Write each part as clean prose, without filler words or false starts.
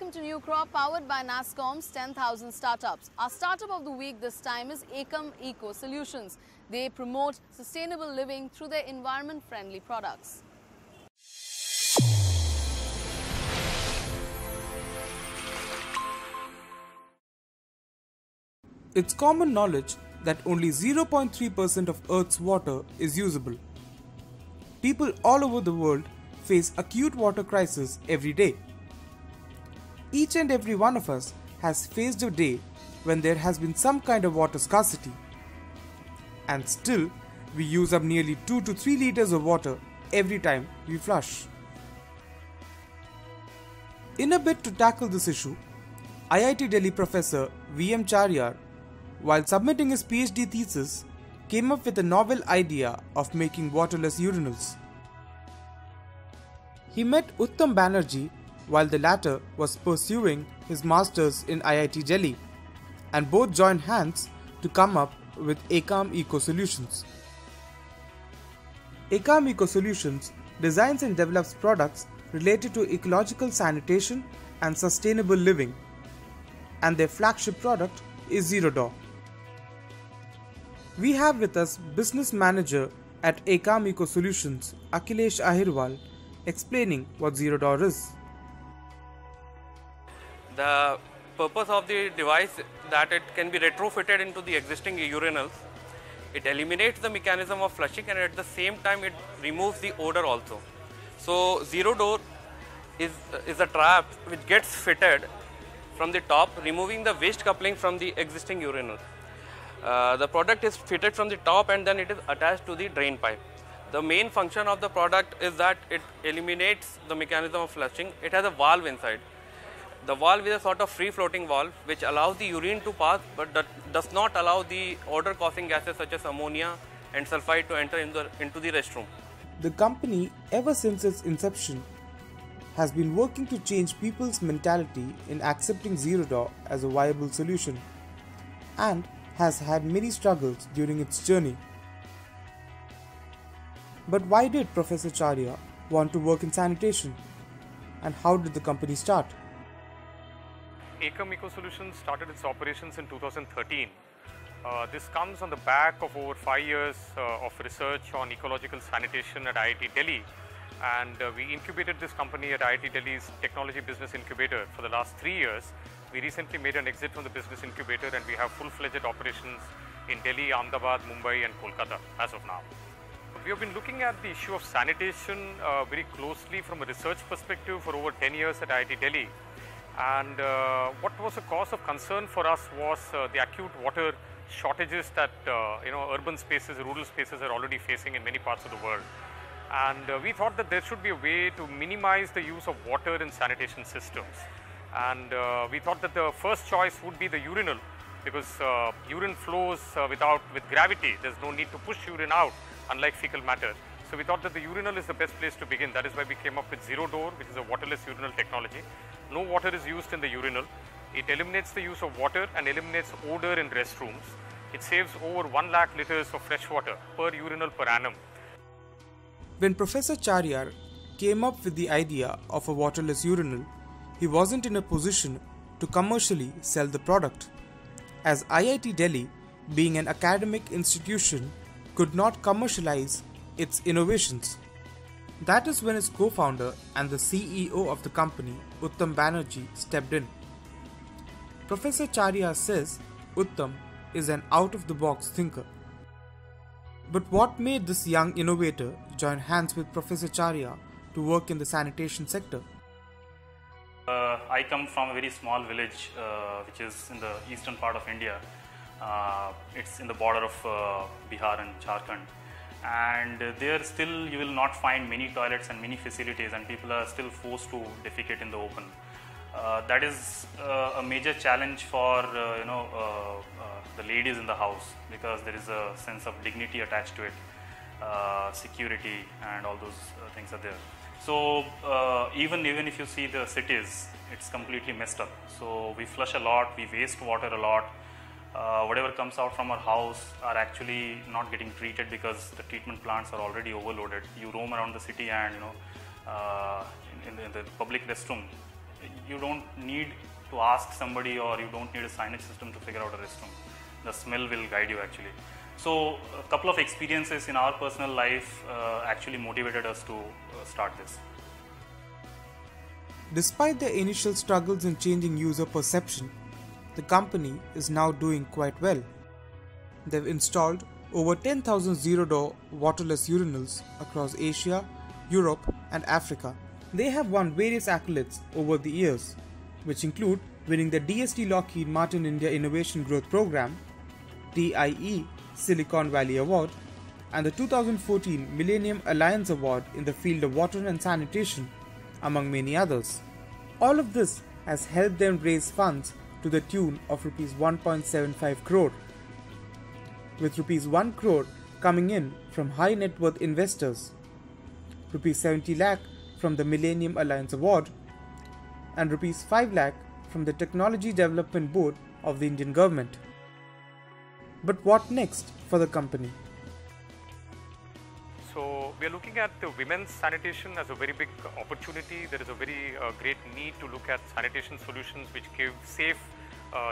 welcome to NewCrop, powered by NASSCOM's 10,000 startups. Our startup of the week this time is Ekam Eco Solutions. They promote sustainable living through their environment-friendly products. It's common knowledge that only 0.3% of Earth's water is usable. People all over the world face acute water crisis every day. Each and every one of us has faced a day when there has been some kind of water scarcity. And still, we use up nearly 2 to 3 liters of water every time we flush. In a bid to tackle this issue, IIT Delhi professor V.M. Charyar, while submitting his PhD thesis, came up with a novel idea of making waterless urinals. He met Uttam Banerjee while the latter was pursuing his masters in IIT Delhi, and both joined hands to come up with Ekam Eco Solutions. Ekam Eco Solutions designs and develops products related to ecological sanitation and sustainable living, and their flagship product is Zero Door. We have with us Business Manager at Ekam Eco Solutions, Akhilesh Ahirwal, explaining what Zero Door is. The purpose of the device that it can be retrofitted into the existing urinals. It eliminates the mechanism of flushing, and at the same time it removes the odor also. So Zero Door is a trap which gets fitted from the top, removing the waste coupling from the existing urinal. The product is fitted from the top and then it is attached to the drain pipe. The main function of the product is that it eliminates the mechanism of flushing. It has a valve inside. The valve is a sort of free floating valve which allows the urine to pass, but that does not allow the odor causing gases such as ammonia and sulfide to enter into the restroom. The company, ever since its inception, has been working to change people's mentality in accepting Zero Door as a viable solution, and has had many struggles during its journey. But why did Professor Charyar want to work in sanitation? And how did the company start? Ekam Eco Solutions started its operations in 2013. This comes on the back of over 5 years of research on ecological sanitation at IIT Delhi, and we incubated this company at IIT Delhi's Technology Business Incubator for the last 3 years. We recently made an exit from the business incubator, and we have full-fledged operations in Delhi, Ahmedabad, Mumbai and Kolkata as of now. We have been looking at the issue of sanitation very closely from a research perspective for over 10 years at IIT Delhi. And what was a cause of concern for us was the acute water shortages that urban spaces, rural spaces are already facing in many parts of the world. And we thought that there should be a way to minimize the use of water in sanitation systems. And we thought that the first choice would be the urinal, because urine flows with gravity. There's no need to push urine out, unlike fecal matter. So we thought that the urinal is the best place to begin. That is why we came up with Zero Door, which is a waterless urinal technology. No water is used in the urinal. It eliminates the use of water and eliminates odor in restrooms. It saves over 1 lakh liters of fresh water per urinal per annum. When Professor Charyar came up with the idea of a waterless urinal, he wasn't in a position to commercially sell the product, as IIT Delhi, being an academic institution, could not commercialize its innovations. That is when his co-founder and the CEO of the company, Uttam Banerjee, stepped in. Professor Charyar says Uttam is an out-of-the-box thinker. But what made this young innovator join hands with Professor Charyar to work in the sanitation sector? I come from a very small village which is in the eastern part of India. It's in the border of Bihar and Jharkhand. And there still you will not find many toilets and many facilities, and people are still forced to defecate in the open. That is a major challenge for the ladies in the house, because there is a sense of dignity attached to it, security and all those things are there. So even if you see the cities, it's completely messed up. So we flush a lot, we waste water a lot. Whatever comes out from our house are actually not getting treated because the treatment plants are already overloaded. You roam around the city and in the public restroom, you don't need to ask somebody, or you don't need a signage system to figure out a restroom. The smell will guide you actually. So a couple of experiences in our personal life actually motivated us to start this. Despite their initial struggles in changing user perception, the company is now doing quite well. They've installed over 10,000 zero-door waterless urinals across Asia, Europe and Africa. They have won various accolades over the years, which include winning the DST Lockheed Martin India Innovation Growth Program, TIE Silicon Valley Award, and the 2014 Millennium Alliance Award in the field of water and sanitation, among many others. All of this has helped them raise funds to the tune of Rs 1.75 crore, with Rs 1 crore coming in from high net worth investors, Rs 70 lakh from the Millennium Alliance Award, and Rs 5 lakh from the Technology Development Board of the Indian government. But what next for the company? So we are looking at the women's sanitation as a very big opportunity. There is a very great need to look at sanitation solutions which give safe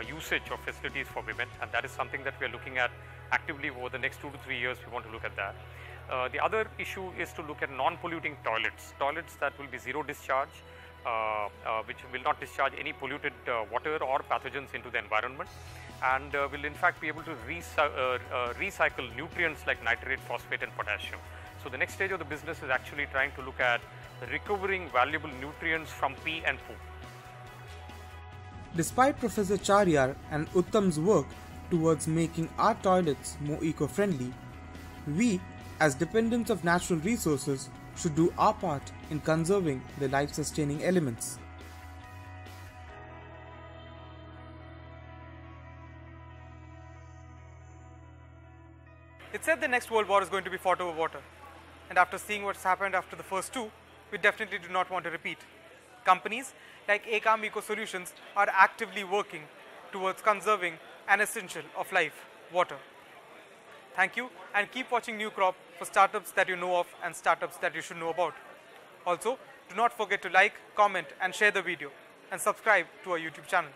usage of facilities for women, and that is something that we are looking at actively over the next 2 to 3 years. We want to look at that. The other issue is to look at non-polluting toilets that will be zero discharge, which will not discharge any polluted water or pathogens into the environment, and will in fact be able to recycle nutrients like nitrate, phosphate and potassium. So the next stage of the business is actually trying to look at recovering valuable nutrients from pee and poo. Despite Professor Charyar and Uttam's work towards making our toilets more eco-friendly, we, as dependents of natural resources, should do our part in conserving the life-sustaining elements. It's said the next world war is going to be fought over water, and after seeing what's happened after the first two, we definitely do not want to repeat. Companies like Ekam Eco Solutions are actively working towards conserving an essential of life, water. Thank you, and keep watching NewCrop for startups that you know of and startups that you should know about. Also, do not forget to like, comment and share the video, and subscribe to our YouTube channel.